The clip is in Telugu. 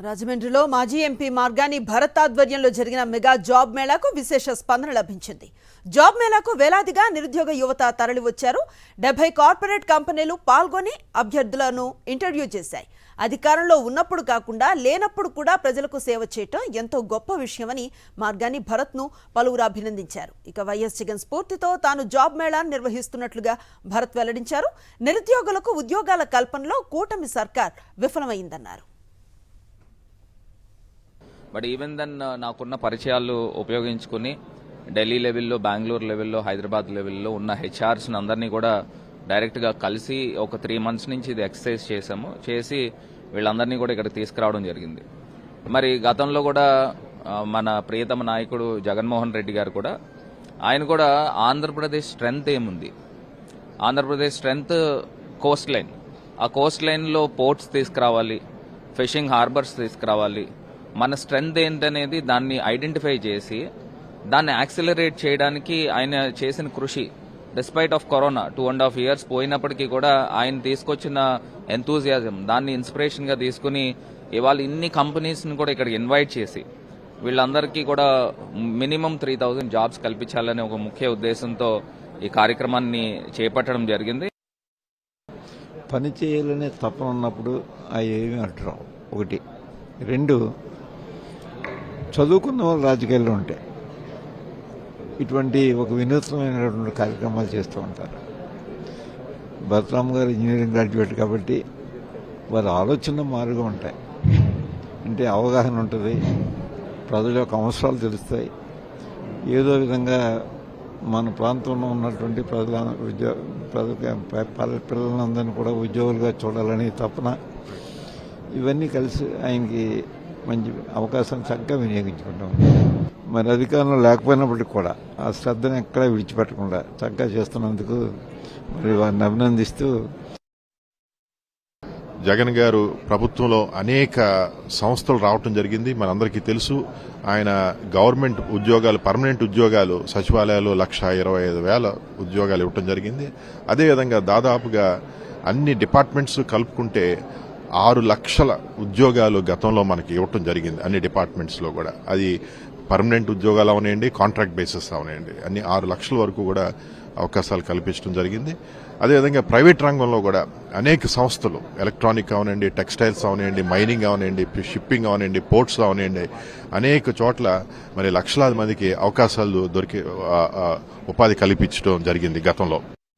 రాజమండ్రిలో మాజీ ఎంపీ మార్గాని భరత్ ఆధ్వర్యంలో జరిగిన మెగా జాబ్ మేళాకు విశేష స్పందన లభించింది. జాబ్ మేళాకు వేలాదిగా నిరుద్యోగ యువత తరలివచ్చారు. 70 కార్పొరేట్ కంపెనీలు పాల్గొని అభ్యర్థులను ఇంటర్వ్యూ చేశాయి. అధికారంలో ఉన్నప్పుడు కాకుండా లేనప్పుడు కూడా ప్రజలకు సేవ చేయటం ఎంతో గొప్ప విషయమని మార్గాని భరత్ను పలువురు అభినందించారు. ఇక వైఎస్ జగన్ స్ఫూర్తితో తాను జాబ్ మేళాను నిర్వహిస్తున్నట్లుగా భరత్ వెల్లడించారు. నిరుద్యోగులకు ఉద్యోగాల కల్పనలో కూటమి సర్కార్ విఫలమైందన్నారు. బట్ ఈవెన్ దెన్ నాకున్న పరిచయాలు ఉపయోగించుకుని ఢిల్లీ లెవెల్లో, బెంగళూరు లెవెల్లో, హైదరాబాద్ లెవెల్లో ఉన్న హెచ్ఆర్స్ని అందరినీ కూడా డైరెక్ట్గా కలిసి ఒక 3 months నుంచి ఇది ఎక్సర్సైజ్ చేసి వీళ్ళందరినీ కూడా ఇక్కడ తీసుకురావడం జరిగింది. మరి గతంలో కూడా మన ప్రియతమ నాయకుడు జగన్మోహన్ రెడ్డి గారు కూడా ఆయన కూడా ఆంధ్రప్రదేశ్ స్ట్రెంగ్త్ ఏముంది, ఆంధ్రప్రదేశ్ స్ట్రెంగ్త్ కోస్ట్ లైన్, ఆ కోస్ట్ లైన్లో పోర్ట్స్ తీసుకురావాలి, ఫిషింగ్ హార్బర్స్ తీసుకురావాలి, మన స్ట్రెంగ్త్ ఏంటనేది దాన్ని ఐడెంటిఫై చేసి దాన్ని యాక్సిలరేట్ చేయడానికి ఆయన చేసిన కృషి డిస్పైట్ ఆఫ్ కరోనా 2.5 years పోయినప్పటికీ కూడా ఆయన తీసుకొచ్చిన ఎంతూజియాజం దాన్ని ఇన్స్పిరేషన్గా తీసుకుని ఇవాళ ఇన్ని కంపెనీస్ని కూడా ఇక్కడికి ఇన్వైట్ చేసి వీళ్ళందరికీ కూడా మినిమం 3000 జాబ్స్ కల్పించాలనే ఒక ముఖ్య ఉద్దేశంతో ఈ కార్యక్రమాన్ని చేపట్టడం జరిగింది. పని చేయాలనే తపన ఉన్నప్పుడు అవి ఏమి అంటారు. 1, 2 చదువుకున్న వాళ్ళు రాజకీయాల్లో ఉంటాయి. ఇటువంటి ఒక వినూత్నమైనటువంటి కార్యక్రమాలు చేస్తూ ఉంటారు. భరతరామ్ గారు ఇంజనీరింగ్ గ్రాడ్యుయేట్ కాబట్టి వారి ఆలోచన మారుగా ఉంటాయి. అంటే అవగాహన ఉంటుంది, ప్రజల యొక్క అవసరాలు తెలుస్తాయి. ఏదో విధంగా మన ప్రాంతంలో ఉన్నటువంటి పిల్లలందరినీ కూడా ఉద్యోగులుగా చూడాలని తపన, ఇవన్నీ కలిసి ఆయనకి మంచి అవకాశం చక్కగా వినియోగించుకుంటాం. మరి అధికారంలో లేకపోయినప్పటికీ కూడా ఆ శ్రద్ధను ఎక్కడా విడిచిపెట్టకుండా చక్కగా చేస్తున్నందుకు మరి వారిని అభినందిస్తూ, జగన్ గారు ప్రభుత్వంలో అనేక సంస్థలు రావటం జరిగింది. మనందరికీ తెలుసు. ఆయన గవర్నమెంట్ ఉద్యోగాలు, పర్మనెంట్ ఉద్యోగాలు సచివాలయాలు 1,25,000 ఉద్యోగాలు ఇవ్వటం జరిగింది. అదేవిధంగా దాదాపుగా అన్ని డిపార్ట్మెంట్స్ కలుపుకుంటే 6 లక్షల ఉద్యోగాలు గతంలో మనకి ఇవ్వటం జరిగింది. అన్ని డిపార్ట్మెంట్స్లో కూడా అది పర్మనెంట్ ఉద్యోగాలు అవనండి, కాంట్రాక్ట్ బేసిస్ అవనండి, అన్ని 6 లక్షల వరకు కూడా అవకాశాలు కల్పించడం జరిగింది. అదేవిధంగా ప్రైవేట్ రంగంలో కూడా అనేక సంస్థలు, ఎలక్ట్రానిక్ అవనండి, టెక్స్టైల్స్ అవనండి, మైనింగ్ అవనండి, షిప్పింగ్ అవనండి, పోర్ట్స్ అవనండి, అనేక చోట్ల మరి లక్షలాది మందికి అవకాశాలు ఉపాధి కల్పించడం జరిగింది గతంలో.